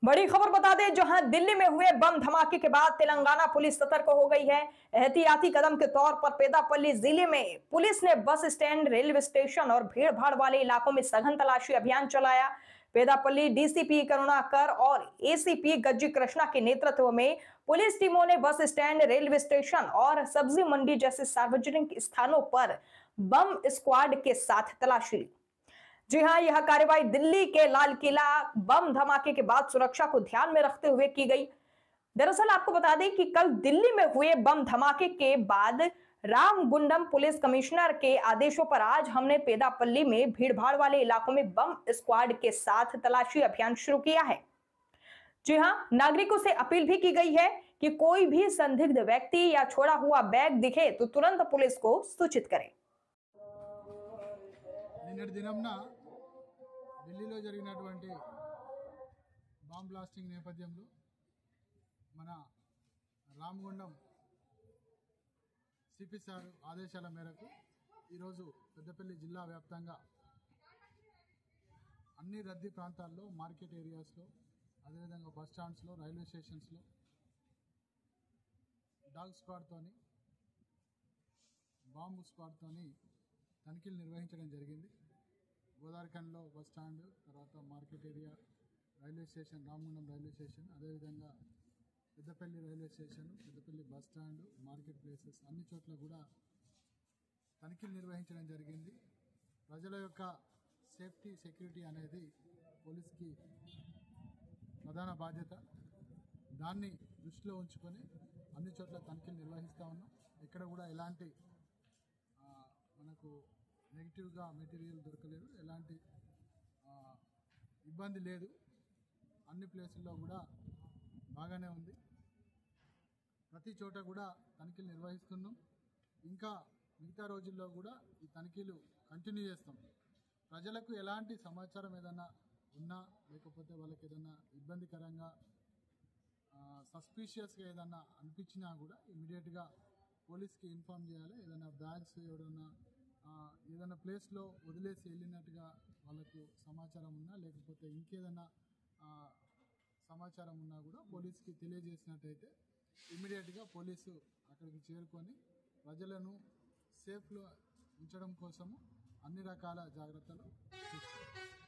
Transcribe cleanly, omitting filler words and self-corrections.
बड़ी खबर बता दें, जहां दिल्ली में हुए बम धमाके के बाद तेलंगाना पुलिस सतर्क हो गई है। एहतियाती कदम के तौर पर पेदापल्ली जिले में पुलिस ने बस स्टैंड, रेलवे स्टेशन और भीड़ भाड़ वाले इलाकों में सघन तलाशी अभियान चलाया। पेदापल्ली डीसीपी करुणाकर और एसीपी गज्जी कृष्णा के नेतृत्व में पुलिस टीमों ने बस स्टैंड, रेलवे स्टेशन और सब्जी मंडी जैसे सार्वजनिक स्थानों पर बम स्क्वाड के साथ तलाशी ली। जी हां, यह कार्रवाई दिल्ली के लाल किला बम धमाके के बाद सुरक्षा को ध्यान में रखते हुए की गई। दरअसल आपको बता दें कि कल दिल्ली में हुए बम धमाके के बाद रामगुंडम पुलिस कमिश्नर के आदेशों पर आज हमने पेदापल्ली में भीड़भाड़ वाले इलाकों में बम स्क्वाड के साथ तलाशी अभियान शुरू किया है। जी हां, नागरिकों से अपील भी की गई है कि कोई भी संदिग्ध व्यक्ति या छोड़ा हुआ बैग दिखे तो तुरंत पुलिस को सूचित करें। నిన్నటి దినంన ఢిల్లీలో జరిగినటువంటి బాంబ్ బ్లాస్టింగ్ నేపథ్యంలో మన రామగుండం సిపి సార్ ఆదేశాల మేరకు ఈరోజు పెద్దపల్లి జిల్లా వ్యాప్తంగా అన్ని రద్దీ ప్రాంతాల్లో, మార్కెట్ ఏరియాస్లో, అదేవిధంగా బస్ స్టాండ్స్లో, రైల్వే స్టేషన్స్లో డాగ్ స్క్వాడ్తోని, బాంబు స్క్వాడ్తోని తనిఖీలు నిర్వహించడం జరిగింది. గోదావరిఖండ్లో బస్ స్టాండ్, తర్వాత market area, railway station, Ramagundam railway station, అదేవిధంగా Peddapalli railway station, Peddapalli bus stand, market places అన్ని చోట్ల కూడా తనిఖీలు నిర్వహించడం జరిగింది. ప్రజల యొక్క సేఫ్టీ, సెక్యూరిటీ అనేది పోలీస్కి ప్రధాన బాధ్యత. దాన్ని దృష్టిలో ఉంచుకొని అన్ని చోట్ల తనిఖీలు నిర్వహిస్తూ ఉన్నాం. ఇక్కడ కూడా ఎలాంటి మనకు నెగిటివ్గా మెటీరియల్ దొరకలేదు, ఎలాంటి ఇబ్బంది లేదు. అన్ని ప్లేసుల్లో కూడా బాగానే ఉంది. ప్రతి చోట కూడా తనిఖీలు నిర్వహిస్తున్నాం. ఇంకా మిగతా రోజుల్లో కూడా ఈ తనిఖీలు కంటిన్యూ చేస్తాం. ప్రజలకు ఎలాంటి సమాచారం ఏదైనా ఉన్నా, లేకపోతే వాళ్ళకి ఏదైనా ఇబ్బందికరంగా సస్పీషియస్గా ఏదైనా అనిపించినా కూడా ఇమీడియట్గా పోలీస్కి ఇన్ఫామ్ చేయాలి. ఏదైనా బ్యాగ్స్ ఏదైనా ప్లేస్లో వదిలేసి వెళ్ళినట్టుగా వాళ్ళకు సమాచారం ఉన్నా, లేకపోతే ఇంకేదైనా సమాచారం ఉన్నా కూడా పోలీస్కి తెలియజేసినట్టయితే ఇమీడియట్గా పోలీసు అక్కడికి చేరుకొని ప్రజలను సేఫ్లో ఉంచడం కోసము అన్ని రకాల జాగ్రత్తలు తీసుకుంటారు.